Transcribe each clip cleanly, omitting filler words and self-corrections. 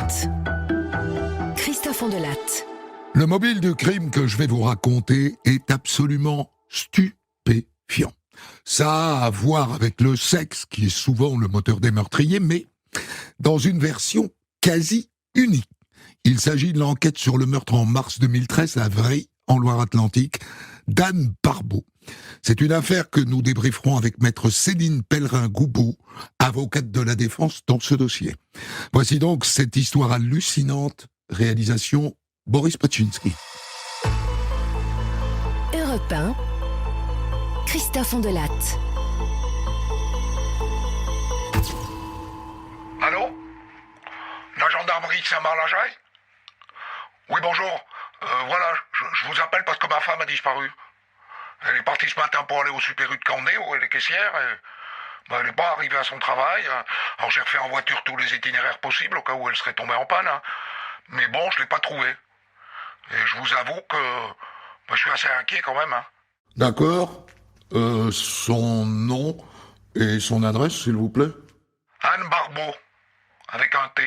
Enquête. Christophe Ondelatte. Le mobile du crime que je vais vous raconter est absolument stupéfiant. Ça a à voir avec le sexe, qui est souvent le moteur des meurtriers, mais dans une version quasi unique. Il s'agit de l'enquête sur le meurtre en mars 2013 à Vry, en Loire-Atlantique, d'Anne Barbeau. C'est une affaire que nous débrieferons avec maître Céline Pellerin-Goubou, avocate de la défense dans ce dossier. Voici donc cette histoire hallucinante, réalisation Boris Paczynski. Europe 1, Christophe Ondelatte. Allô? La gendarmerie de Saint-Marc-la-Jaille? Oui, bonjour. Voilà, je vous appelle parce que ma femme a disparu. Elle est partie ce matin pour aller au Super U de Candé, où elle est caissière, et elle n'est pas arrivée à son travail. Alors j'ai refait en voiture tous les itinéraires possibles, au cas où elle serait tombée en panne. Mais bon, je ne l'ai pas trouvée. Et je vous avoue que je suis assez inquiet quand même. D'accord. Son nom et son adresse, s'il vous plaît. Anne Barbeau, avec un T.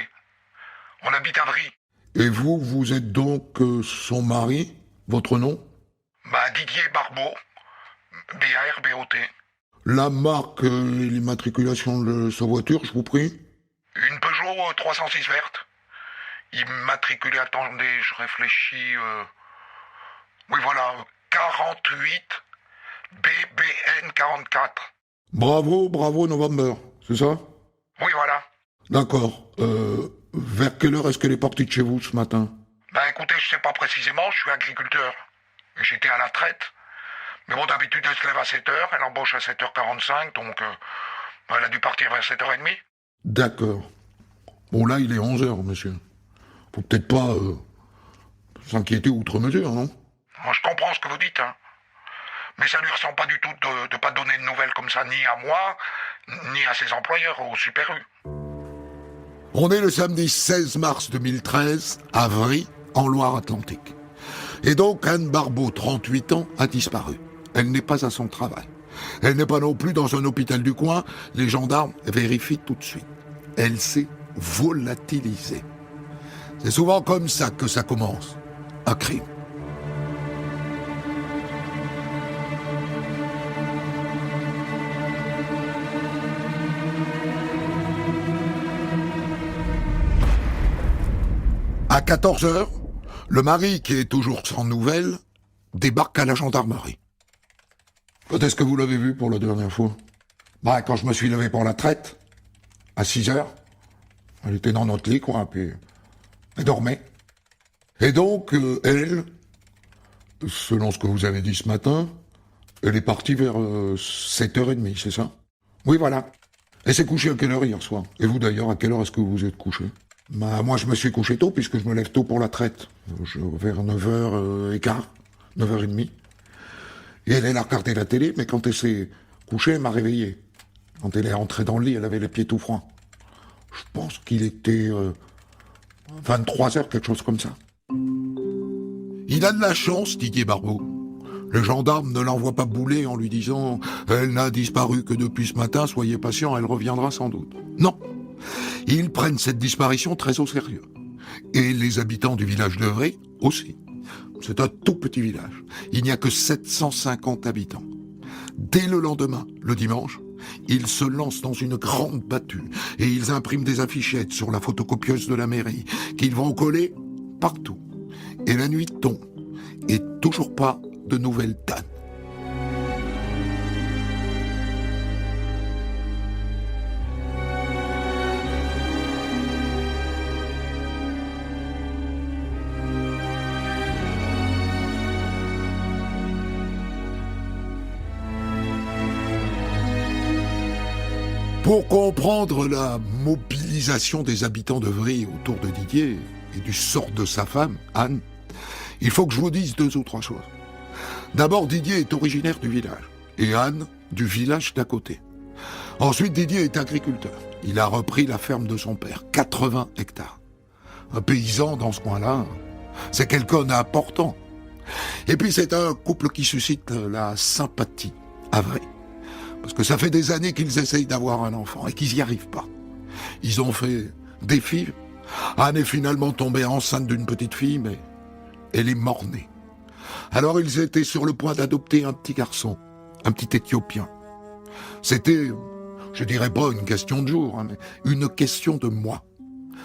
On habite à Vry. Et vous êtes donc son mari? Votre nom? Didier Barbeau, B-A-R-B-O-T. La marque et l'immatriculation de sa voiture, je vous prie? Une Peugeot 306 verte. Immatriculée, attendez, je réfléchis... Oui, voilà, 48 BBN 44. Bravo November, c'est ça? Oui, voilà. D'accord. Vers quelle heure est-ce qu'elle est partie de chez vous ce matin? Écoutez, je sais pas précisément, je suis agriculteur. J'étais à la traite. Mais bon, d'habitude, elle se lève à 7h, elle embauche à 7h45, donc elle a dû partir vers 7h30. D'accord. Bon, là, il est 11h, monsieur. Faut peut-être pas s'inquiéter outre mesure, non? Moi, je comprends ce que vous dites, mais ça lui ressemble pas du tout de pas donner de nouvelles comme ça, ni à moi, ni à ses employeurs au Super U. On est le samedi 16 mars 2013, à Vry, en Loire-Atlantique. Et donc, Anne Barbeau, 38 ans, a disparu. Elle n'est pas à son travail. Elle n'est pas non plus dans un hôpital du coin. Les gendarmes vérifient tout de suite. Elle s'est volatilisée. C'est souvent comme ça que ça commence. Un crime. À 14h, le mari, qui est toujours sans nouvelles, débarque à la gendarmerie. Quand est-ce que vous l'avez vu pour la dernière fois? Quand je me suis levé pour la traite, à 6h. Elle était dans notre lit, quoi, puis elle dormait. Et donc, elle, selon ce que vous avez dit ce matin, elle est partie vers 7h30, c'est ça? Oui, voilà. Elle s'est couchée à quelle heure hier soir? Et vous d'ailleurs, à quelle heure est-ce que vous vous êtes couché? Moi, je me suis couché tôt, puisque je me lève tôt pour la traite. Vers 9h15, 9h30. Et elle a regardé la télé, mais quand elle s'est couchée, elle m'a réveillé. Quand elle est entrée dans le lit, elle avait les pieds tout froids. Je pense qu'il était 23h, quelque chose comme ça. Il a de la chance, Didier Barbeau. Le gendarme ne l'envoie pas bouler en lui disant « Elle n'a disparu que depuis ce matin, soyez patient, elle reviendra sans doute. » Non. Ils prennent cette disparition très au sérieux. Et les habitants du village de Vry aussi. C'est un tout petit village. Il n'y a que 750 habitants. Dès le lendemain, le dimanche, ils se lancent dans une grande battue et ils impriment des affichettes sur la photocopieuse de la mairie qu'ils vont coller partout. Et la nuit tombe. Et toujours pas de nouvelles d'Anne. Pour comprendre la mobilisation des habitants de Vry autour de Didier et du sort de sa femme, Anne, il faut que je vous dise 2 ou 3 choses. D'abord, Didier est originaire du village et Anne du village d'à côté. Ensuite, Didier est agriculteur. Il a repris la ferme de son père, 80 hectares. Un paysan dans ce coin-là, c'est quelqu'un d'important. Et puis c'est un couple qui suscite la sympathie, à Vry. Parce que ça fait des années qu'ils essayent d'avoir un enfant et qu'ils n'y arrivent pas. Ils ont fait des filles, Anne est finalement tombée enceinte d'une petite fille, mais elle est mort-née. Alors ils étaient sur le point d'adopter un petit garçon, un petit Éthiopien. C'était, je dirais pas une question de jour, mais une question de mois.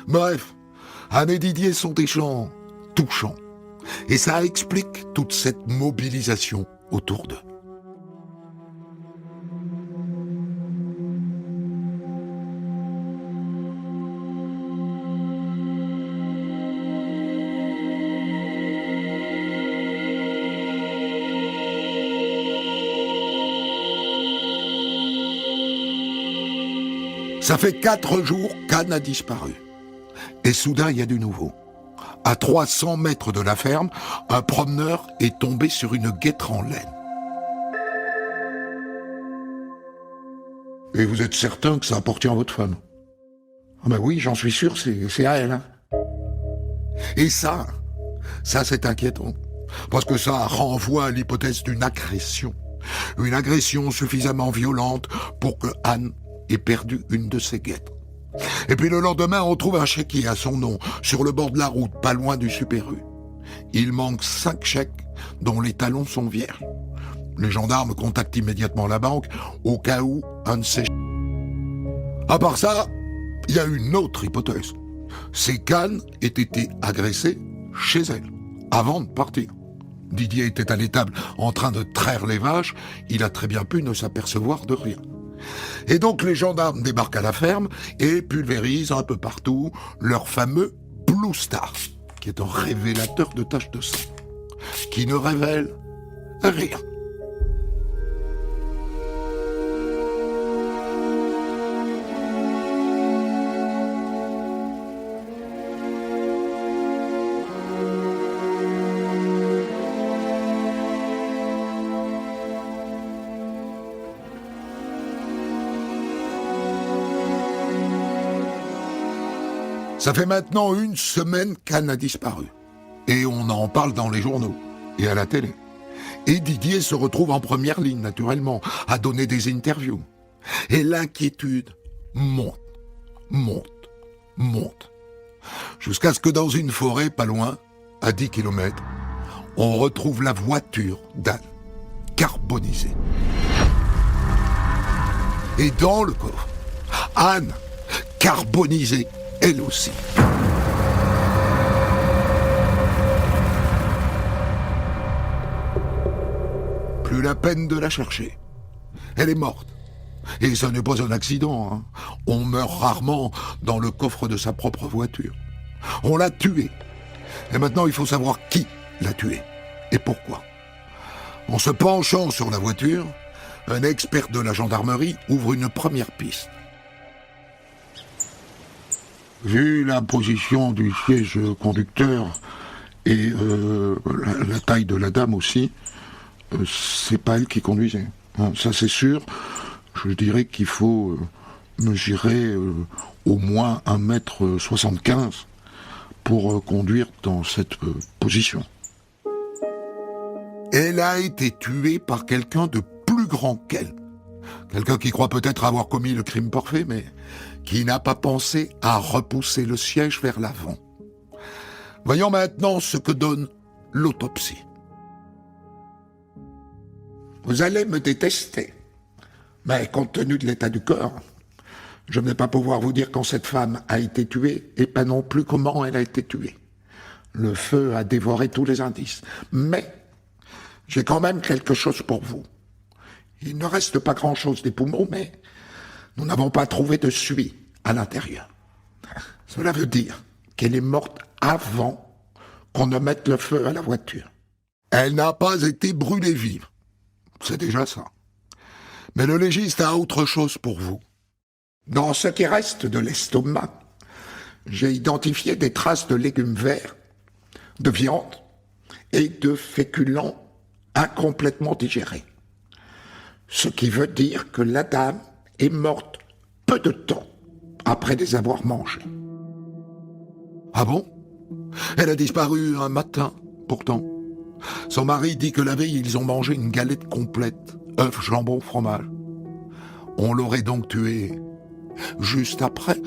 Bref, Anne et Didier sont des gens touchants. Et ça explique toute cette mobilisation autour d'eux. Ça fait 4 jours qu'Anne a disparu. Et soudain, il y a du nouveau. À 300 mètres de la ferme, un promeneur est tombé sur une guêtre en laine. Et vous êtes certain que ça appartient à votre femme? Ah ben oui, j'en suis sûr, c'est à elle. Hein. Et ça c'est inquiétant. Parce que ça renvoie à l'hypothèse d'une agression. Une agression suffisamment violente pour que Anne ait perdu une de ses guêtres. Et puis le lendemain, on trouve un chéquier à son nom, sur le bord de la route, pas loin du Super U. Il manque 5 chèques, dont les talons sont vierges. Les gendarmes contactent immédiatement la banque, au cas où un de ces... À part ça, il y a une autre hypothèse. C'est qu'Anne ait été agressée chez elle, avant de partir. Didier était à l'étable en train de traire les vaches, il a très bien pu ne s'apercevoir de rien. Et donc les gendarmes débarquent à la ferme et pulvérisent un peu partout leur fameux Blue Star, qui est un révélateur de taches de sang, qui ne révèle rien. Ça fait maintenant 1 semaine qu'Anne a disparu. Et on en parle dans les journaux et à la télé. Et Didier se retrouve en première ligne, naturellement, à donner des interviews. Et l'inquiétude monte. Jusqu'à ce que dans une forêt pas loin, à 10 km, on retrouve la voiture d'Anne, carbonisée. Et dans le coffre, Anne, carbonisée, elle aussi. Plus la peine de la chercher. Elle est morte. Et ce n'est pas un accident. Hein. On meurt rarement dans le coffre de sa propre voiture. On l'a tuée. Et maintenant, il faut savoir qui l'a tuée et pourquoi. En se penchant sur la voiture, un expert de la gendarmerie ouvre une première piste. Vu la position du siège conducteur et la taille de la dame aussi, c'est pas elle qui conduisait. Hein, ça c'est sûr. Je dirais qu'il faut mesurer au moins 1m75 pour conduire dans cette position. Elle a été tuée par quelqu'un de plus grand qu'elle. Quelqu'un qui croit peut-être avoir commis le crime parfait, mais qui n'a pas pensé à repousser le siège vers l'avant. Voyons maintenant ce que donne l'autopsie. Vous allez me détester, mais compte tenu de l'état du corps, je ne vais pas pouvoir vous dire quand cette femme a été tuée, et pas non plus comment elle a été tuée. Le feu a dévoré tous les indices. Mais j'ai quand même quelque chose pour vous. Il ne reste pas grand-chose des poumons, mais nous n'avons pas trouvé de suie à l'intérieur. Cela veut dire qu'elle est morte avant qu'on ne mette le feu à la voiture. Elle n'a pas été brûlée vive. C'est déjà ça. Mais le légiste a autre chose pour vous. Dans ce qui reste de l'estomac, j'ai identifié des traces de légumes verts, de viande et de féculents incomplètement digérés. Ce qui veut dire que la dame est morte peu de temps après les avoir mangés. Ah bon? Elle a disparu un matin, pourtant. Son mari dit que la veille, ils ont mangé une galette complète, œufs, jambon, fromage. On l'aurait donc tuée juste après.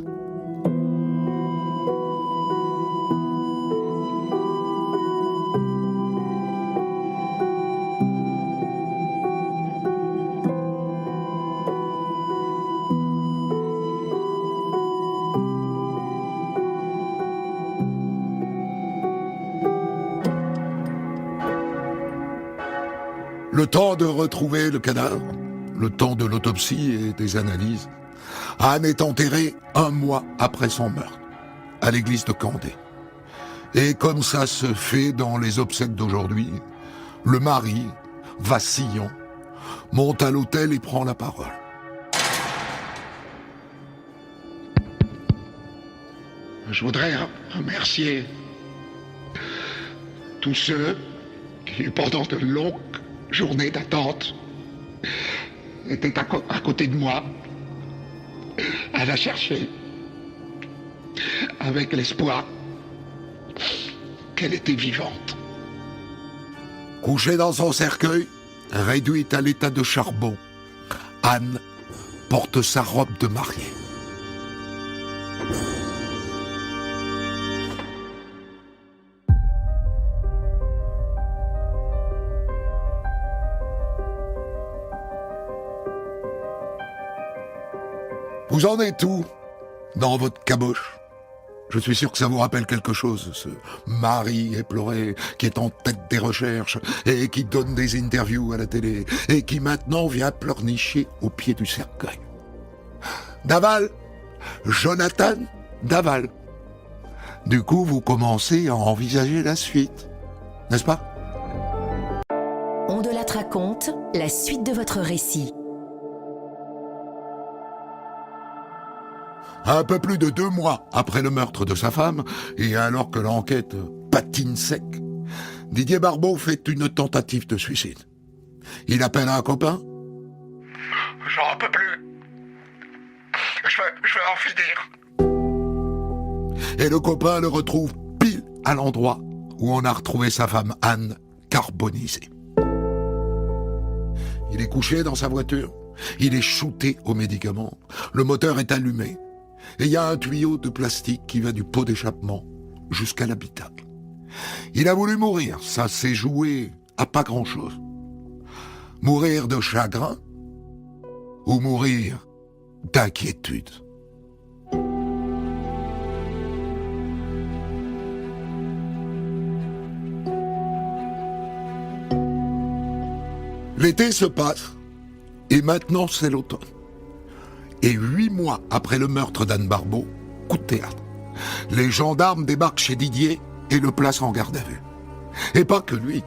Le temps de retrouver le cadavre, le temps de l'autopsie et des analyses. Anne est enterrée 1 mois après son meurtre, à l'église de Candé. Et comme ça se fait dans les obsèques d'aujourd'hui, le mari, vacillant, monte à l'autel et prend la parole. Je voudrais remercier tous ceux qui, pendant de longues journées d'attente, étaient à côté de moi, à la chercher, avec l'espoir qu'elle était vivante. Couchée dans son cercueil, réduite à l'état de charbon, Anne porte sa robe de mariée. Vous en êtes où dans votre caboche? Je suis sûr que ça vous rappelle quelque chose, ce mari éploré qui est en tête des recherches et qui donne des interviews à la télé et qui maintenant vient pleurnicher au pied du cercueil. Daval, Jonathan Daval. Du coup, vous commencez à envisager la suite, n'est-ce pas? On de la raconte la suite de votre récit. Un peu plus de 2 mois après le meurtre de sa femme, et alors que l'enquête patine sec, Didier Barbeau fait une tentative de suicide. Il appelle un copain. J'en peux plus. Je vais en finir. Et le copain le retrouve pile à l'endroit où on a retrouvé sa femme Anne carbonisée. Il est couché dans sa voiture, il est shooté aux médicaments, le moteur est allumé, et il y a un tuyau de plastique qui va du pot d'échappement jusqu'à l'habitacle. Il a voulu mourir, ça s'est joué à pas grand-chose. Mourir de chagrin ou mourir d'inquiétude. L'été se passe, et maintenant c'est l'automne. Et 8 mois après le meurtre d'Anne Barbeau, coup de théâtre. Les gendarmes débarquent chez Didier et le placent en garde à vue. Et pas que lui.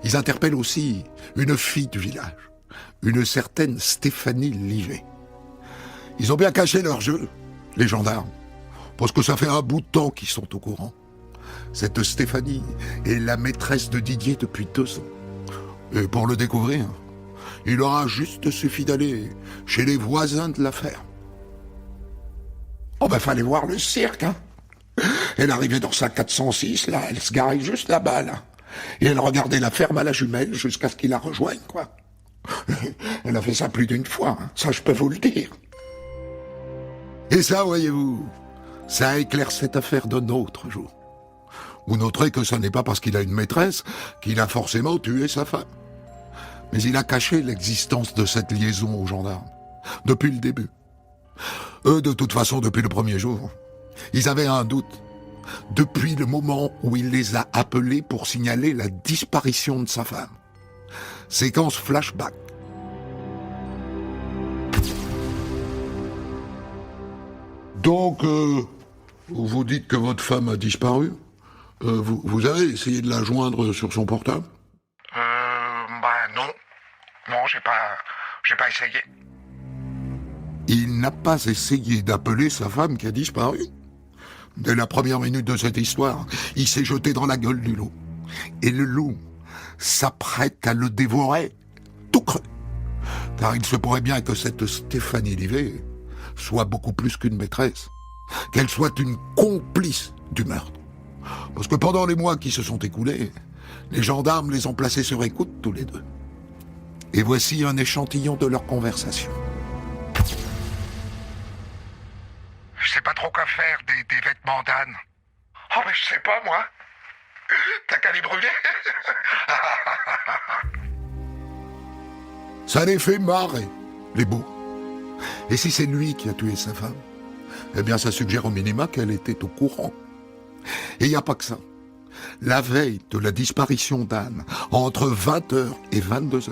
Ils interpellent aussi une fille du village, une certaine Stéphanie Livet. Ils ont bien caché leur jeu, les gendarmes, parce que ça fait un bout de temps qu'ils sont au courant. Cette Stéphanie est la maîtresse de Didier depuis 2 ans. Et pour le découvrir, il aura juste suffi d'aller chez les voisins de la ferme. Oh ben fallait voir le cirque, hein. Elle arrivait dans sa 406, là, elle se garait juste là-bas, là. Et elle regardait la ferme à la jumelle jusqu'à ce qu'il la rejoigne, quoi. Elle a fait ça plus d'une fois, hein. Ça je peux vous le dire. Et ça, voyez-vous, ça éclaire cette affaire d'un autre jour. Vous noterez que ce n'est pas parce qu'il a une maîtresse qu'il a forcément tué sa femme. Mais il a caché l'existence de cette liaison aux gendarmes, depuis le début. Eux, de toute façon, depuis le premier jour, ils avaient un doute. Depuis le moment où il les a appelés pour signaler la disparition de sa femme. Séquence flashback. Donc, vous dites que votre femme a disparu? Vous avez essayé de la joindre sur son portable? Non. Non, j'ai pas essayé. Il n'a pas essayé d'appeler sa femme qui a disparu. Dès la première minute de cette histoire, il s'est jeté dans la gueule du loup. Et le loup s'apprête à le dévorer, tout cru. Car il se pourrait bien que cette Stéphanie Livet soit beaucoup plus qu'une maîtresse. Qu'elle soit une complice du meurtre. Parce que pendant les mois qui se sont écoulés, les gendarmes les ont placés sur écoute tous les deux. Et voici un échantillon de leur conversation. Je sais pas trop quoi faire des vêtements d'Anne. Oh, mais je sais pas, moi. T'as qu'à les brûler. Ça les fait marrer, les beaux. Et si c'est lui qui a tué sa femme, eh bien ça suggère au minima qu'elle était au courant. Et il n'y a pas que ça. la veille de la disparition d'Anne, entre 20h et 22h,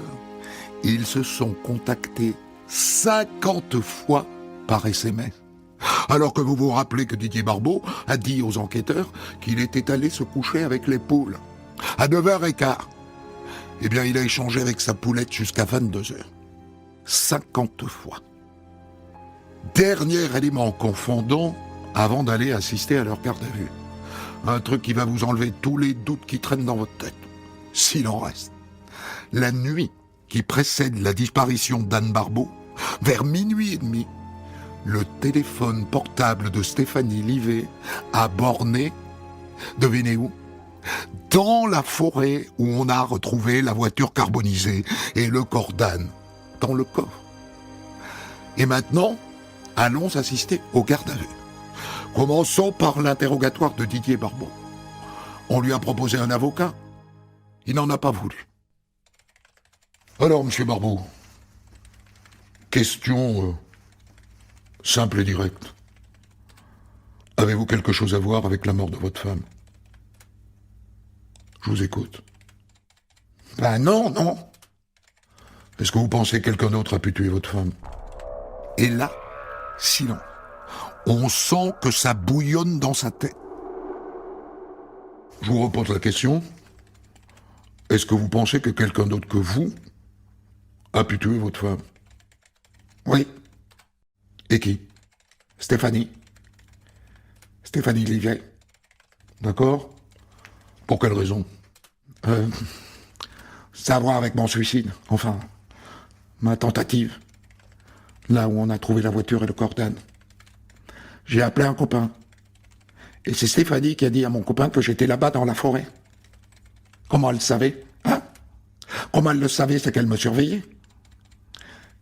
ils se sont contactés 50 fois par SMS. Alors que vous vous rappelez que Didier Barbeau a dit aux enquêteurs qu'il était allé se coucher avec les poules à 9h15. Eh bien, il a échangé avec sa poulette jusqu'à 22h. 50 fois. Dernier élément confondant avant d'aller assister à leur garde à vue. Un truc qui va vous enlever tous les doutes qui traînent dans votre tête, s'il en reste. La nuit qui précède la disparition d'Anne Barbeau, vers 00h30, le téléphone portable de Stéphanie Livet a borné, devinez où ? Dans la forêt où on a retrouvé la voiture carbonisée et le corps d'Anne dans le coffre. Et maintenant, allons assister au garde à vue. Commençons par l'interrogatoire de Didier Barbeau. On lui a proposé un avocat. Il n'en a pas voulu. Alors, monsieur Barbeau, question simple et directe. Avez-vous quelque chose à voir avec la mort de votre femme ? Je vous écoute. Ben non. Est-ce que vous pensez que quelqu'un d'autre a pu tuer votre femme ? Et là, silence. On sent que ça bouillonne dans sa tête. Je vous repose la question. Est-ce que vous pensez que quelqu'un d'autre que vous a pu tuer votre femme ? Oui. Et qui ? Stéphanie Livet. D'accord ? Pour quelle raison ? Ça a à voir avec mon suicide. Enfin, ma tentative. Là où on a trouvé la voiture et le corps d'Anne. J'ai appelé un copain. Et c'est Stéphanie qui a dit à mon copain que j'étais là-bas dans la forêt. Comment elle le savait ? Comment elle le savait, c'est qu'elle me surveillait.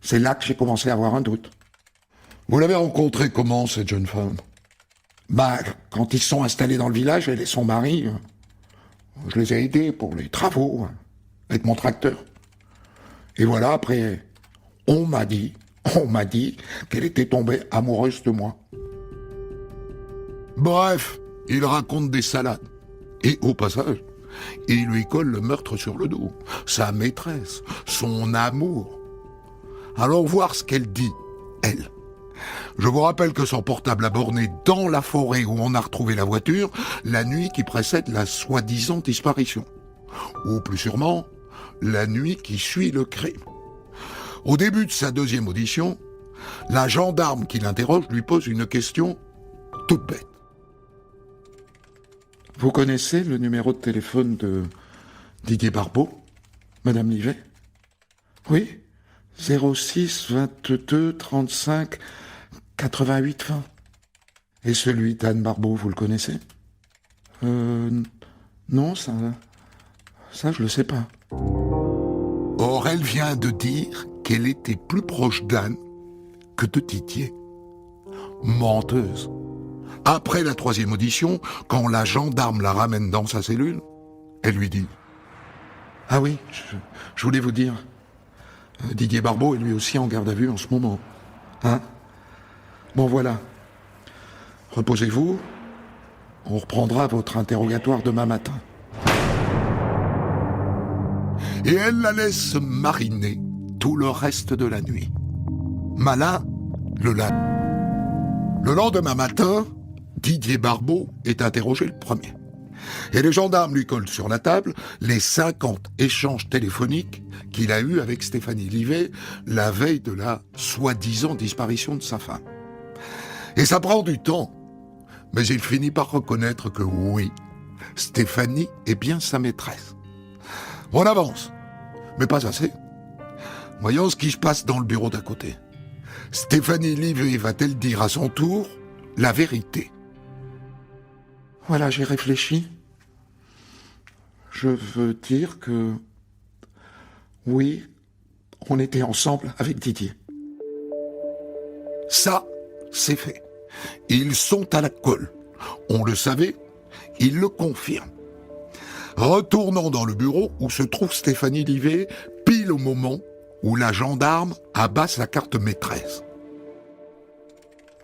C'est là que j'ai commencé à avoir un doute. Vous l'avez rencontrée comment, cette jeune femme ? Quand ils se sont installés dans le village, elle et son mari, je les ai aidés pour les travaux, avec mon tracteur. Et voilà, après, on m'a dit qu'elle était tombée amoureuse de moi. Bref, il raconte des salades. Et au passage, il lui colle le meurtre sur le dos. Sa maîtresse, son amour. Alors voir ce qu'elle dit, elle. Je vous rappelle que son portable a borné dans la forêt où on a retrouvé la voiture la nuit qui précède la soi-disant disparition. Ou plus sûrement, la nuit qui suit le crime. Au début de sa deuxième audition, la gendarme qui l'interroge lui pose une question toute bête. Vous connaissez le numéro de téléphone de Didier Barbeau, Madame Livet ? Oui, 06 22 35 88 20. Et celui d'Anne Barbeau, vous le connaissez ? Non, ça je le sais pas. Or, elle vient de dire qu'elle était plus proche d'Anne que de Didier. Menteuse. Après la troisième audition, quand la gendarme la ramène dans sa cellule, elle lui dit « Ah oui, je voulais vous dire, Didier Barbeau est lui aussi en garde à vue en ce moment. Hein ? Bon voilà, reposez-vous, on reprendra votre interrogatoire demain matin. » Et elle la laisse mariner tout le reste de la nuit. Malin, le lendemain matin, Didier Barbeau est interrogé le premier. Et les gendarmes lui collent sur la table les 50 échanges téléphoniques qu'il a eus avec Stéphanie Livet la veille de la soi-disant disparition de sa femme. Et ça prend du temps, mais il finit par reconnaître que oui, Stéphanie est bien sa maîtresse. On avance, mais pas assez. Voyons ce qui se passe dans le bureau d'à côté. Stéphanie Livet va-t-elle dire à son tour la vérité ? Voilà, j'ai réfléchi. Je veux dire que... oui, on était ensemble avec Didier. Ça, c'est fait. Ils sont à la colle. On le savait, ils le confirment. Retournons dans le bureau où se trouve Stéphanie Livet, pile au moment où la gendarme abat sa carte maîtresse.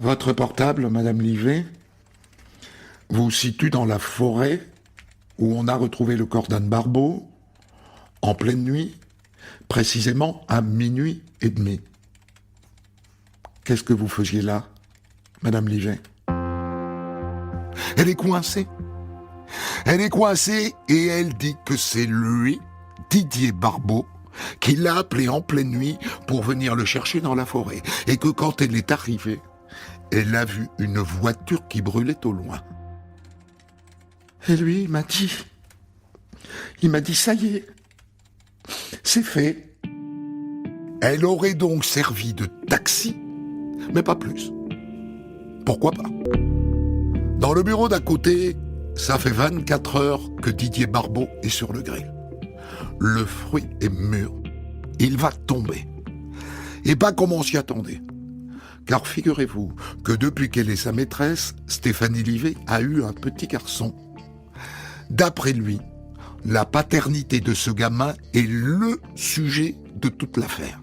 Votre portable, Madame Livet, vous situe dans la forêt où on a retrouvé le corps d'Anne Barbeau, en pleine nuit, précisément à 00h30. Qu'est-ce que vous faisiez là, Madame Livet? Elle est coincée. Elle est coincée et elle dit que c'est lui, Didier Barbeau, qui l'a appelé en pleine nuit pour venir le chercher dans la forêt. Et que quand elle est arrivée, elle a vu une voiture qui brûlait au loin. Et lui, il m'a dit, ça y est, c'est fait. Elle aurait donc servi de taxi, mais pas plus. Pourquoi pas? Dans le bureau d'à côté, ça fait 24 heures que Didier Barbeau est sur le grill. Le fruit est mûr. Il va tomber. Et pas comme on s'y attendait. Car figurez-vous que depuis qu'elle est sa maîtresse, Stéphanie Livet a eu un petit garçon. D'après lui, la paternité de ce gamin est le sujet de toute l'affaire.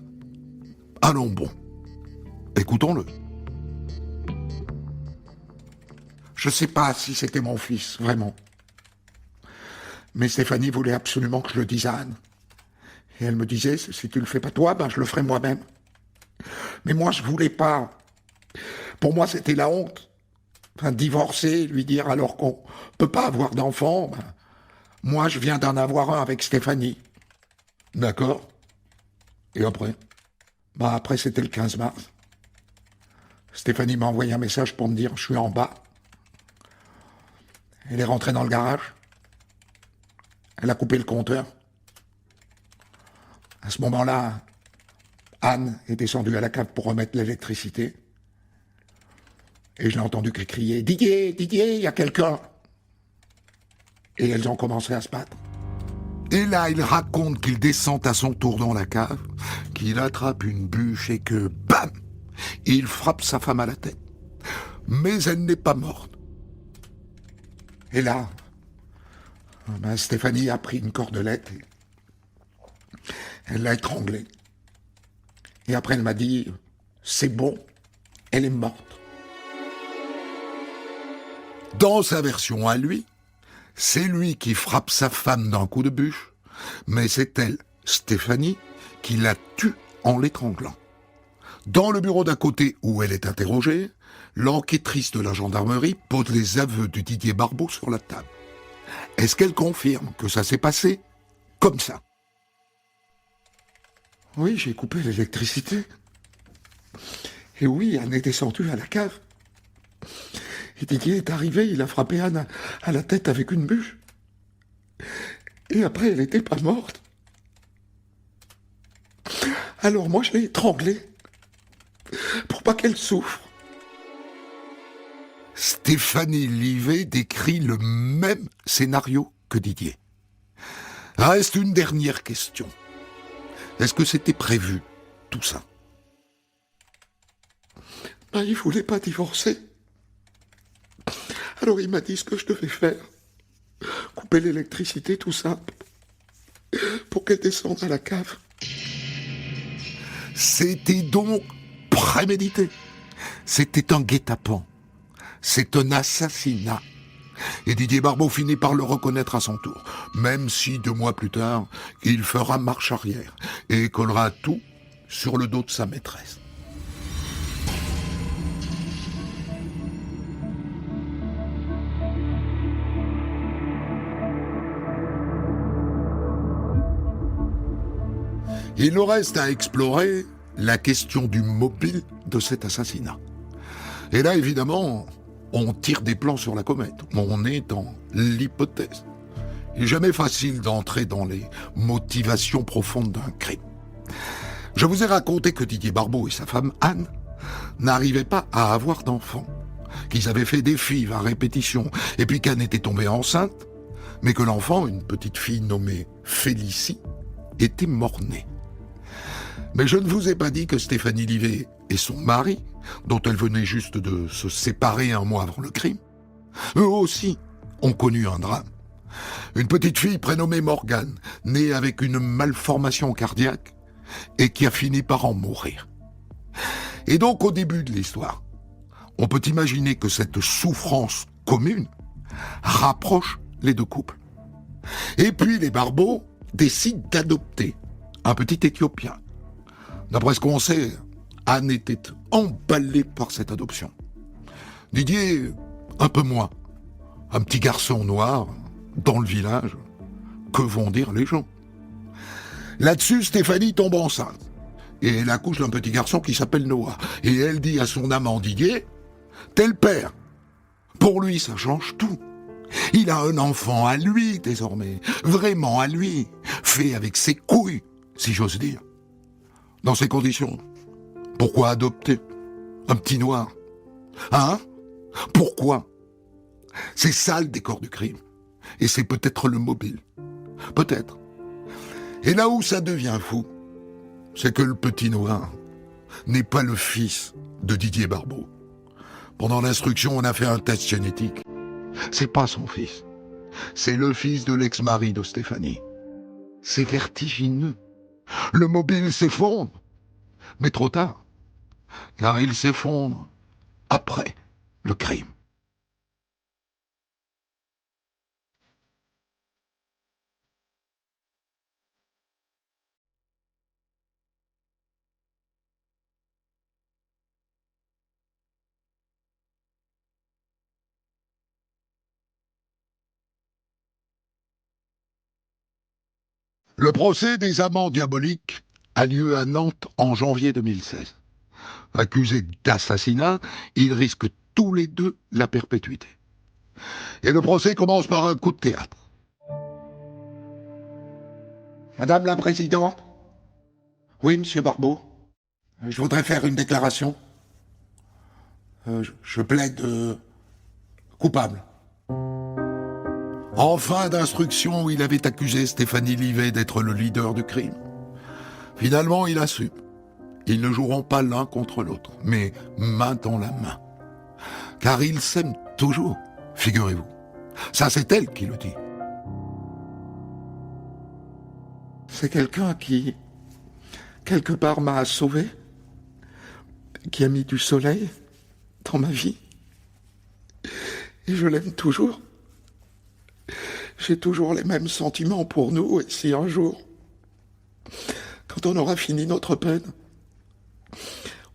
Allons bon, écoutons-le. Je ne sais pas si c'était mon fils, vraiment. Mais Stéphanie voulait absolument que je le dise à Anne. Et elle me disait, si tu le fais pas toi, je le ferai moi-même. Mais moi, je voulais pas. Pour moi, c'était la honte. Divorcer, lui dire alors qu'on peut pas avoir d'enfant. Moi, je viens d'en avoir un avec Stéphanie. D'accord. Et après? Après, c'était le 15 mars. Stéphanie m'a envoyé un message pour me dire, je suis en bas. Elle est rentrée dans le garage. Elle a coupé le compteur. À ce moment-là, Anne est descendue à la cave pour remettre l'électricité. Et je l'ai entendu crier « Didier, Didier, il y a quelqu'un !» Et elles ont commencé à se battre. Et là, il raconte qu'il descend à son tour dans la cave, qu'il attrape une bûche et que, bam, il frappe sa femme à la tête. Mais elle n'est pas morte. Et là, Stéphanie a pris une cordelette et elle l'a étranglée. Et après, elle m'a dit, c'est bon, elle est morte. Dans sa version à lui, c'est lui qui frappe sa femme d'un coup de bûche, mais c'est elle, Stéphanie, qui la tue en l'étranglant. Dans le bureau d'à côté où elle est interrogée, l'enquêtrice de la gendarmerie pose les aveux de Didier Barbeau sur la table. Est-ce qu'elle confirme que ça s'est passé comme ça? Oui, j'ai coupé l'électricité. Et oui, Anne est descendue à la cave. Et Didier est arrivé, il a frappé Anne à la tête avec une bûche. Et après, elle n'était pas morte. Alors moi, je l'ai étranglée. Pour pas qu'elle souffre. Stéphanie Livet décrit le même scénario que Didier. Reste une dernière question. Est-ce que c'était prévu, tout ça? Il voulait pas divorcer. Alors il m'a dit ce que je devais faire. Couper l'électricité, tout ça. Pour qu'elle descende à la cave. C'était donc prémédité. C'était un guet-apens. C'est un assassinat. Et Didier Barbeau finit par le reconnaître à son tour, même si 2 mois plus tard, il fera marche arrière et collera tout sur le dos de sa maîtresse. Il nous reste à explorer la question du mobile de cet assassinat. Et là, évidemment, on tire des plans sur la comète. On est dans l'hypothèse. Il n'est jamais facile d'entrer dans les motivations profondes d'un crime. Je vous ai raconté que Didier Barbeau et sa femme Anne n'arrivaient pas à avoir d'enfants, qu'ils avaient fait des FIV à répétition, et puis qu'Anne était tombée enceinte, mais que l'enfant, une petite fille nommée Félicie, était mort-né. Mais je ne vous ai pas dit que Stéphanie Livet et son mari, dont elle venait juste de se séparer 1 mois avant le crime, eux aussi ont connu un drame. Une petite fille prénommée Morgane, née avec une malformation cardiaque et qui a fini par en mourir. Et donc au début de l'histoire, on peut imaginer que cette souffrance commune rapproche les 2 couples. Et puis les Barbeau décident d'adopter un petit Éthiopien. D'après ce qu'on sait, Anne était emballée par cette adoption. Didier, un peu moins. Un petit garçon noir, dans le village, que vont dire les gens? Là-dessus, Stéphanie tombe enceinte. Et elle accouche d'un petit garçon qui s'appelle Noah. Et elle dit à son amant Didier, « T'es le père. » Pour lui, ça change tout. Il a un enfant à lui, désormais. Vraiment à lui. Fait avec ses couilles, si j'ose dire. Dans ces conditions, pourquoi adopter un petit noir? Hein? Pourquoi? C'est ça le décor du crime. Et c'est peut-être le mobile. Peut-être. Et là où ça devient fou, c'est que le petit noir n'est pas le fils de Didier Barbeau. Pendant l'instruction, on a fait un test génétique. C'est pas son fils. C'est le fils de l'ex-mari de Stéphanie. C'est vertigineux. Le mobile s'effondre. Mais trop tard. Car il s'effondre après le crime. Le procès des amants diaboliques a lieu à Nantes en janvier 2016. Accusés d'assassinat, ils risquent tous les deux la perpétuité. Et le procès commence par un coup de théâtre. Madame la Présidente? Oui, Monsieur Barbeau? Je voudrais faire une déclaration. Je plaide coupable. En fin d'instruction, il avait accusé Stéphanie Livet d'être le leader du crime. Finalement, il assume. Ils ne joueront pas l'un contre l'autre, mais main dans la main. Car ils s'aiment toujours, figurez-vous. Ça, c'est elle qui le dit. C'est quelqu'un qui, quelque part, m'a sauvé, qui a mis du soleil dans ma vie. Et je l'aime toujours. J'ai toujours les mêmes sentiments pour nous, et si un jour, quand on aura fini notre peine,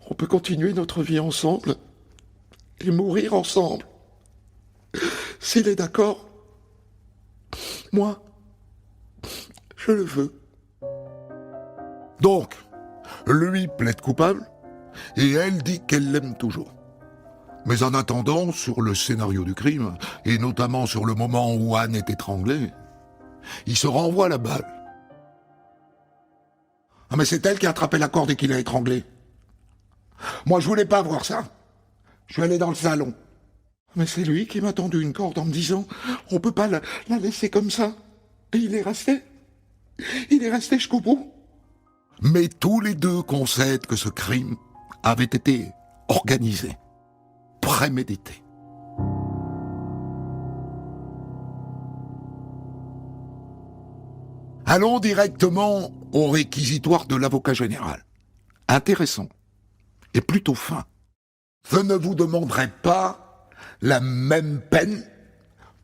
on peut continuer notre vie ensemble et mourir ensemble. S'il est d'accord, moi, je le veux. Donc, lui plaide coupable et elle dit qu'elle l'aime toujours. Mais en attendant, sur le scénario du crime, et notamment sur le moment où Anne est étranglée, il se renvoie la balle. Ah mais c'est elle qui a attrapé la corde et qui l'a étranglée. Moi je voulais pas voir ça. Je suis allé dans le salon. Mais c'est lui qui m'a tendu une corde en me disant « On peut pas la laisser comme ça. » Et il est resté. Il est resté jusqu'au bout. Mais tous les deux concèdent que ce crime avait été organisé, prémédité. Allons directement au réquisitoire de l'avocat général. Intéressant et plutôt fin. Je ne vous demanderai pas la même peine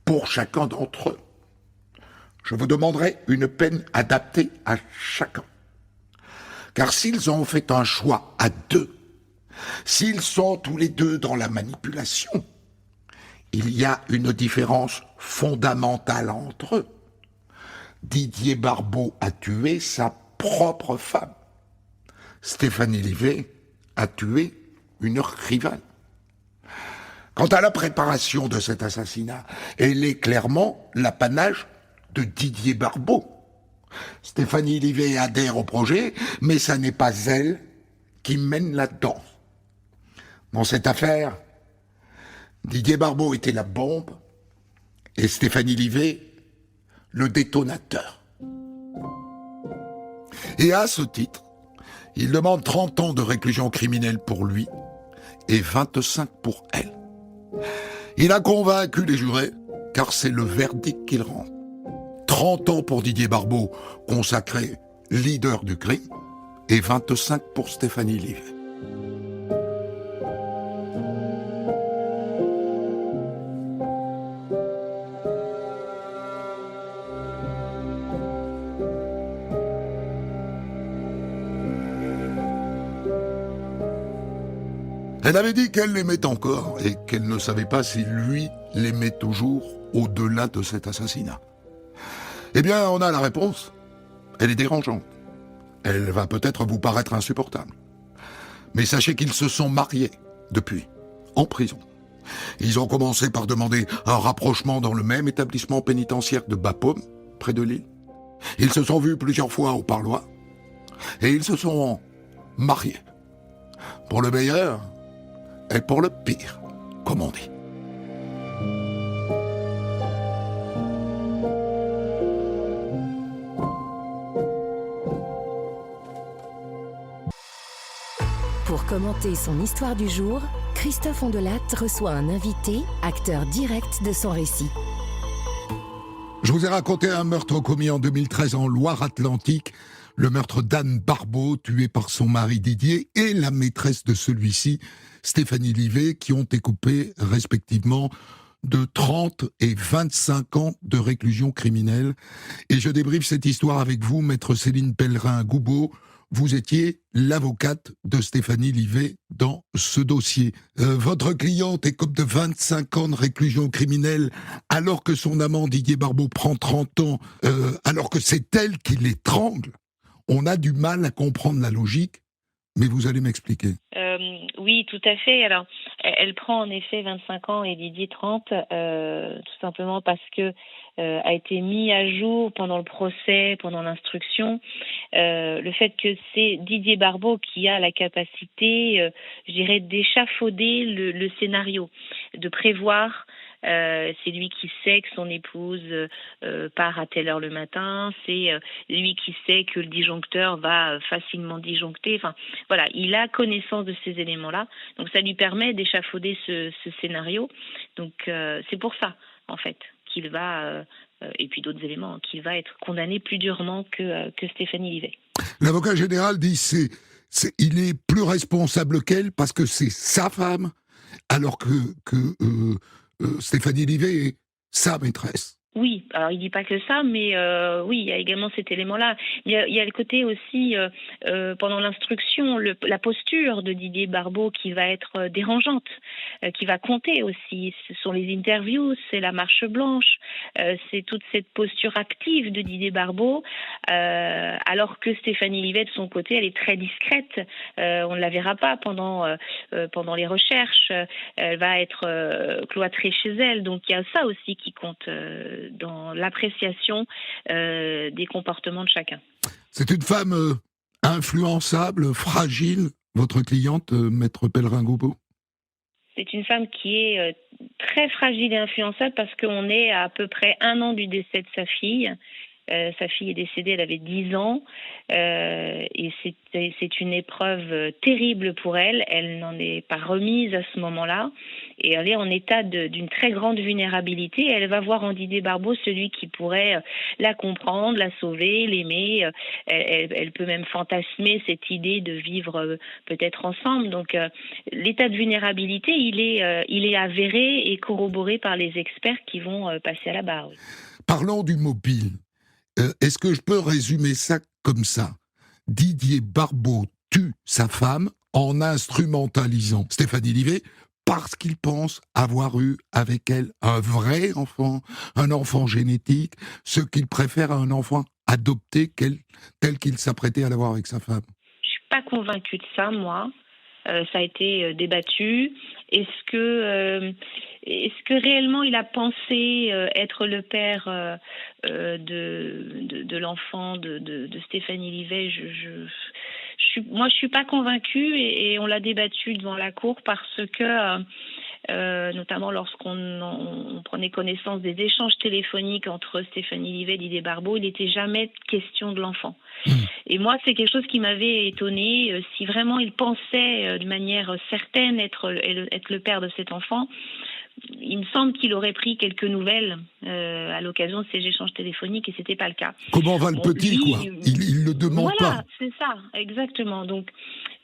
pour chacun d'entre eux. Je vous demanderai une peine adaptée à chacun. Car s'ils ont fait un choix à deux, s'ils sont tous les deux dans la manipulation, il y a une différence fondamentale entre eux. Didier Barbeau a tué sa propre femme. Stéphanie Livet a tué une rivale. Quant à la préparation de cet assassinat, elle est clairement l'apanage de Didier Barbeau. Stéphanie Livet adhère au projet, mais ça n'est pas elle qui mène la danse. Dans cette affaire, Didier Barbeau était la bombe et Stéphanie Livet le détonateur. Et à ce titre, il demande 30 ans de réclusion criminelle pour lui et 25 pour elle. Il a convaincu les jurés, car c'est le verdict qu'il rend. 30 ans pour Didier Barbeau, consacré leader du crime, et 25 pour Stéphanie Livet. Elle avait dit qu'elle l'aimait encore et qu'elle ne savait pas si lui l'aimait toujours au-delà de cet assassinat. Eh bien, on a la réponse. Elle est dérangeante. Elle va peut-être vous paraître insupportable. Mais sachez qu'ils se sont mariés depuis, en prison. Ils ont commencé par demander un rapprochement dans le même établissement pénitentiaire de Bapaume, près de Lille. Ils se sont vus plusieurs fois au parloir et ils se sont mariés. Pour le meilleur et pour le pire, comme on dit. Pour commenter son histoire du jour, Christophe Ondelat reçoit un invité, acteur direct de son récit. Je vous ai raconté un meurtre commis en 2013 en Loire-Atlantique, le meurtre d'Anne Barbeau, tuée par son mari Didier, et la maîtresse de celui-ci, Stéphanie Livet, qui ont été coupées respectivement de 30 et 25 ans de réclusion criminelle. Et je débriefe cette histoire avec vous, maître Céline Pellerin-Goubeau. Vous étiez l'avocate de Stéphanie Livet dans ce dossier. Votre cliente écope de 25 ans de réclusion criminelle alors que son amant Didier Barbeau prend 30 ans, alors que c'est elle qui l'étrangle. On a du mal à comprendre la logique, mais vous allez m'expliquer. Oui, tout à fait. Alors, elle prend en effet 25 ans et Didier 30, tout simplement parce que a été mis à jour pendant le procès, pendant l'instruction, le fait que c'est Didier Barbeau qui a la capacité, je dirais, d'échafauder le scénario, de prévoir. C'est lui qui sait que son épouse part à telle heure le matin, c'est lui qui sait que le disjoncteur va facilement disjoncter. Enfin, voilà, il a connaissance de ces éléments-là, donc ça lui permet d'échafauder ce scénario. Donc c'est pour ça, en fait, qu'il va, et puis d'autres éléments, qu'il va être condamné plus durement que Stéphanie Livet. L'avocat général dit il est plus responsable qu'elle parce que c'est sa femme, alors que Stéphanie Livet est sa maîtresse. Oui, alors il dit pas que ça, mais oui, il y a également cet élément-là. Il y a le côté aussi, pendant l'instruction, la posture de Didier Barbeau qui va être dérangeante, qui va compter aussi. Ce sont les interviews, c'est la marche blanche, c'est toute cette posture active de Didier Barbeau, alors que Stéphanie Livet, de son côté, elle est très discrète. On ne la verra pas pendant les recherches. Elle va être cloîtrée chez elle. Donc il y a ça aussi qui compte dans l'appréciation des comportements de chacun. C'est une femme influençable, fragile, votre cliente, maître Pellerin-Goubeau? C'est une femme qui est très fragile et influençable parce qu'on est à peu près 1 an du décès de sa fille. Sa fille est décédée, elle avait 10 ans, et c'est une épreuve terrible pour elle. Elle n'en est pas remise à ce moment-là, et elle est en état d'une très grande vulnérabilité. Elle va voir en Didier Barbeau celui qui pourrait la comprendre, la sauver, l'aimer. Elle peut même fantasmer cette idée de vivre peut-être ensemble. Donc l'état de vulnérabilité, il est avéré et corroboré par les experts qui vont passer à la barre. Oui. Parlons du mobile. Est-ce que je peux résumer ça comme ça? Didier Barbeau tue sa femme en instrumentalisant Stéphanie Livet parce qu'il pense avoir eu avec elle un vrai enfant, un enfant génétique, ce qu'il préfère à un enfant adopté tel qu'il s'apprêtait à l'avoir avec sa femme. Je ne suis pas convaincue de ça, moi. Ça a été débattu. Est-ce que réellement il a pensé être le père de l'enfant de Stéphanie Livet? Moi, je suis pas convaincue et on l'a débattu devant la cour parce que notamment lorsqu'on prenait connaissance des échanges téléphoniques entre Stéphanie Livet et Didier Barbeau, il n'était jamais question de l'enfant. Et moi, c'est quelque chose qui m'avait étonnée. Si vraiment il pensait de manière certaine être le père de cet enfant, il me semble qu'il aurait pris quelques nouvelles à l'occasion de ces échanges téléphoniques et c'était pas le cas. Comment va le petit, quoi? Il le demande pas. Voilà, c'est ça, exactement. Donc,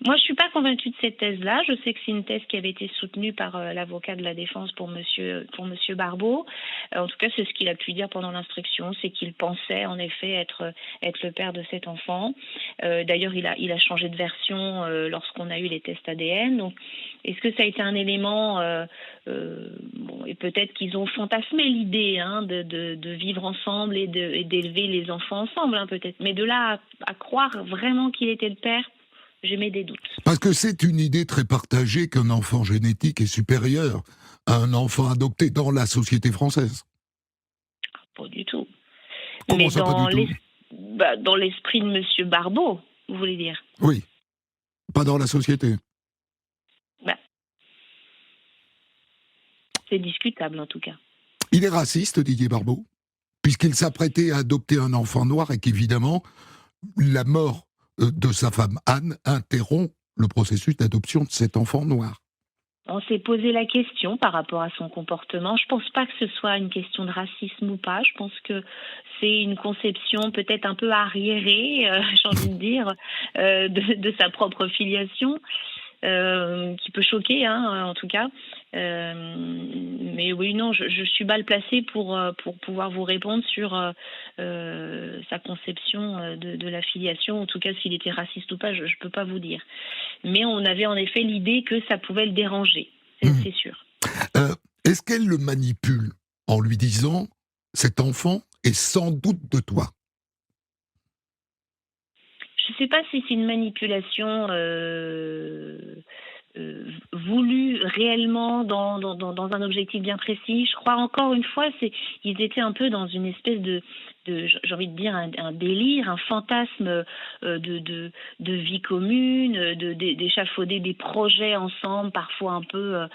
Moi, je suis pas convaincue de cette thèse-là. Je sais que c'est une thèse qui avait été soutenue par l'avocat de la défense pour Monsieur Barbeau. En tout cas, c'est ce qu'il a pu dire pendant l'instruction, c'est qu'il pensait en effet être le père de cet enfant. D'ailleurs, il a changé de version lorsqu'on a eu les tests ADN. Donc, est-ce que ça a été un élément bon, et peut-être qu'ils ont fantasmé l'idée de vivre ensemble et d'élever les enfants ensemble, peut-être. Mais de là à croire vraiment qu'il était le père, j'émets des doutes. Parce que c'est une idée très partagée qu'un enfant génétique est supérieur à un enfant adopté dans la société française. Pas du tout. Comment Mais ça, pas du tout? Dans l'esprit de Monsieur Barbeau, vous voulez dire? Oui, pas dans la société. C'est discutable, en tout cas. Il est raciste, Didier Barbeau, puisqu'il s'apprêtait à adopter un enfant noir et qu'évidemment, la mort de sa femme Anne interrompt le processus d'adoption de cet enfant noir. On s'est posé la question par rapport à son comportement. Je ne pense pas que ce soit une question de racisme ou pas. Je pense que c'est une conception peut-être un peu arriérée, j'ai envie de dire, de sa propre filiation. Qui peut choquer, en tout cas. Mais oui, non, je suis mal placée pour pouvoir vous répondre sur sa conception de la filiation. En tout cas, s'il était raciste ou pas, je ne peux pas vous dire. Mais on avait en effet l'idée que ça pouvait le déranger, c'est sûr. Est-ce qu'elle le manipule en lui disant « cet enfant est sans doute de toi » ? Je ne sais pas si c'est une manipulation voulue réellement dans un objectif bien précis. Je crois encore une fois, ils étaient un peu dans une espèce de j'ai envie de dire, un délire, un fantasme de vie commune, d'échafauder des projets ensemble, parfois un peu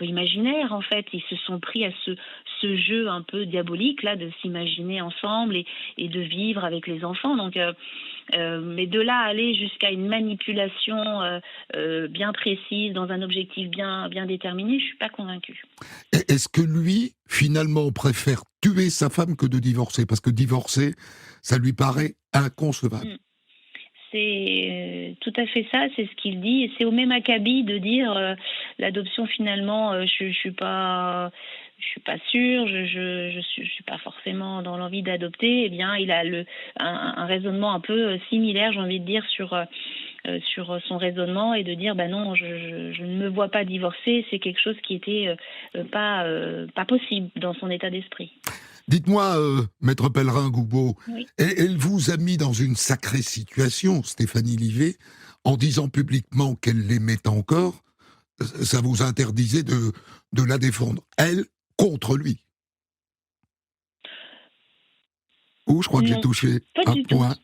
imaginaires en fait. Ils se sont pris à ce jeu un peu diabolique là, de s'imaginer ensemble et de vivre avec les enfants. Donc mais de là à aller jusqu'à une manipulation bien précise, dans un objectif bien déterminé, je ne suis pas convaincue. Est-ce que lui, finalement, préfère tuer sa femme que de divorcer? Parce que divorcer, ça lui paraît inconcevable. C'est tout à fait ça, c'est ce qu'il dit. Et c'est au même acabit de dire l'adoption, finalement, je suis pas sûre, je suis pas forcément dans l'envie d'adopter. Eh bien, il a un raisonnement un peu similaire, j'ai envie de dire, sur son raisonnement et de dire non, je ne me vois pas divorcer, c'est quelque chose qui était pas possible dans son état d'esprit. Dites-moi, Maître Pellerin-Goubeau, Oui. Elle vous a mis dans une sacrée situation, Stéphanie Livet, en disant publiquement qu'elle l'aimait encore. Ça vous interdisait de la défendre, elle, contre lui. Je crois que j'ai touché un point.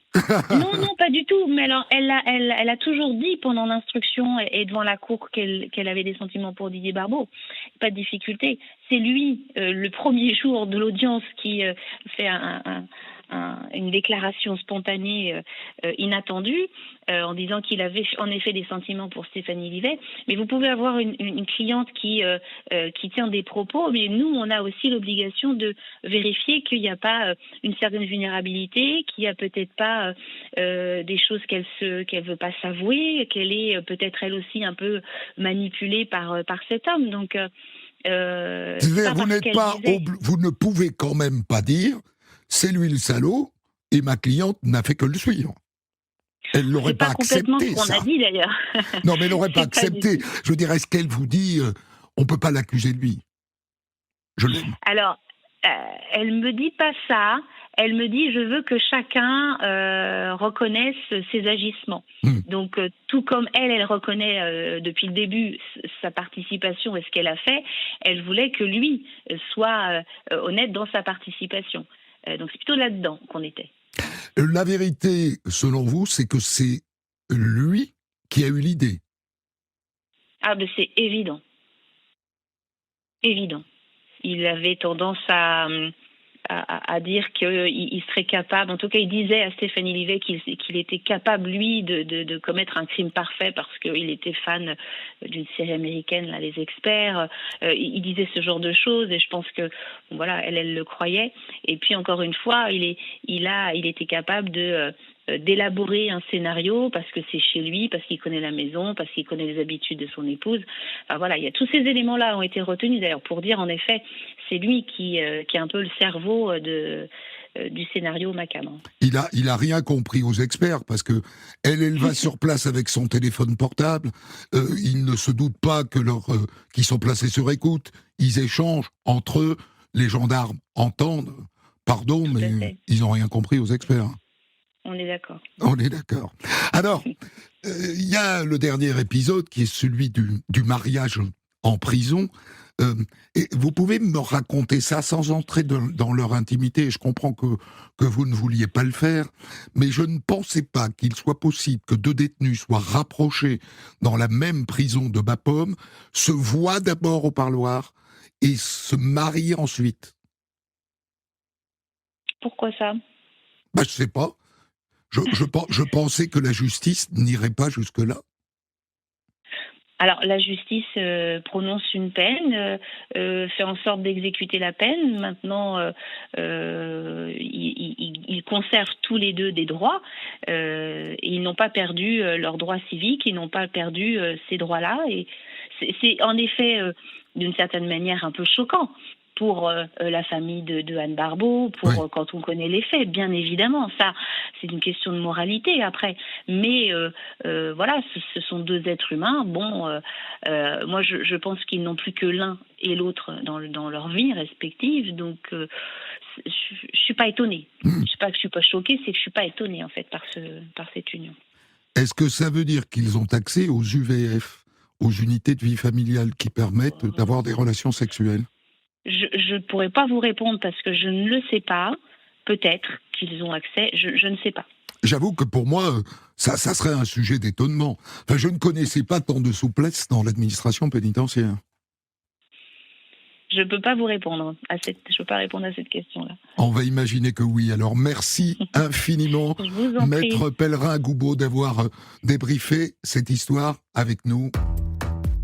Non, pas du tout. Mais alors, elle a toujours dit pendant l'instruction et devant la cour qu'elle avait des sentiments pour Didier Barbeau. Pas de difficulté. C'est lui, le premier jour de l'audience, qui fait une déclaration spontanée inattendue en disant qu'il avait en effet des sentiments pour Stéphanie Livet. Mais vous pouvez avoir une cliente qui tient des propos, mais nous, on a aussi l'obligation de vérifier qu'il n'y a pas une certaine vulnérabilité, qu'il n'y a peut-être pas des choses qu'elle veut pas s'avouer, qu'elle est peut-être elle aussi un peu manipulée par cet homme. Donc vous ne pouvez quand même pas dire c'est lui le salaud et ma cliente n'a fait que le suivre. Elle l'aurait pas accepté, complètement ce qu'on a dit d'ailleurs. Non, mais elle n'aurait pas accepté. Je veux dire, est-ce qu'elle vous dit on peut pas l'accuser de lui? Je l'aime. Alors, elle me dit pas ça. Elle me dit je veux que chacun reconnaisse ses agissements. Donc tout comme elle reconnaît depuis le début sa participation et ce qu'elle a fait, elle voulait que lui soit honnête dans sa participation. Donc c'est plutôt là-dedans qu'on était. La vérité, selon vous, c'est que c'est lui qui a eu l'idée. Ah ben c'est évident. Évident. Il avait tendance à dire qu'il serait capable, en tout cas il disait à Stéphanie Livet qu'il était capable, lui, de commettre un crime parfait parce qu'il était fan d'une série américaine, là, Les Experts. Il disait ce genre de choses et je pense que voilà, elle le croyait. Et puis encore une fois, il était capable de d'élaborer un scénario parce que c'est chez lui, parce qu'il connaît la maison, parce qu'il connaît les habitudes de son épouse. Enfin voilà, il y a tous ces éléments-là ont été retenus d'ailleurs pour dire en effet, c'est lui qui est un peu le cerveau du scénario macabre. Il a rien compris aux experts parce que elle va sur place avec son téléphone portable. Il ne se doute pas qu'ils sont placés sur écoute. Ils échangent entre eux. Les gendarmes entendent. Pardon, mais ils n'ont rien compris aux experts. On est d'accord. On est d'accord. Alors, il y a le dernier épisode qui est celui du mariage en prison. Et vous pouvez me raconter ça sans entrer dans leur intimité. Je comprends que vous ne vouliez pas le faire, mais je ne pensais pas qu'il soit possible que deux détenus soient rapprochés dans la même prison de Bapaume, se voient d'abord au parloir et se marient ensuite. Pourquoi ça ? Je sais pas. Je pensais que la justice n'irait pas jusque-là. Alors, la justice prononce une peine, fait en sorte d'exécuter la peine. Maintenant, ils conservent tous les deux des droits. Et ils n'ont pas perdu leurs droits civiques, ils n'ont pas perdu ces droits-là. Et c'est en effet, d'une certaine manière, un peu choquant pour la famille de Anne Barbeau, quand on connaît les faits, bien évidemment. Ça, c'est une question de moralité après. Mais voilà, ce sont deux êtres humains. Bon, moi, je pense qu'ils n'ont plus que l'un et l'autre dans leur vie respective. Donc, je suis pas étonnée. C'est pas que je suis pas choquée, c'est que je suis pas étonnée en fait par cette union. Est-ce que ça veut dire qu'ils ont accès aux UVF, aux unités de vie familiale qui permettent d'avoir des relations sexuelles ? Je ne pourrais pas vous répondre parce que je ne le sais pas. Peut-être qu'ils ont accès, je ne sais pas. J'avoue que pour moi, ça serait un sujet d'étonnement. Enfin, je ne connaissais pas tant de souplesse dans l'administration pénitentiaire. Je ne peux pas vous répondre je peux pas répondre à cette question-là. On va imaginer que oui. Alors merci infiniment, Maître Pellerin-Goubeau, d'avoir débriefé cette histoire avec nous.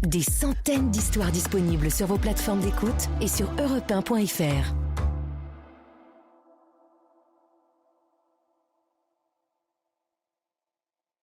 Des centaines d'histoires disponibles sur vos plateformes d'écoute et sur europe1.fr.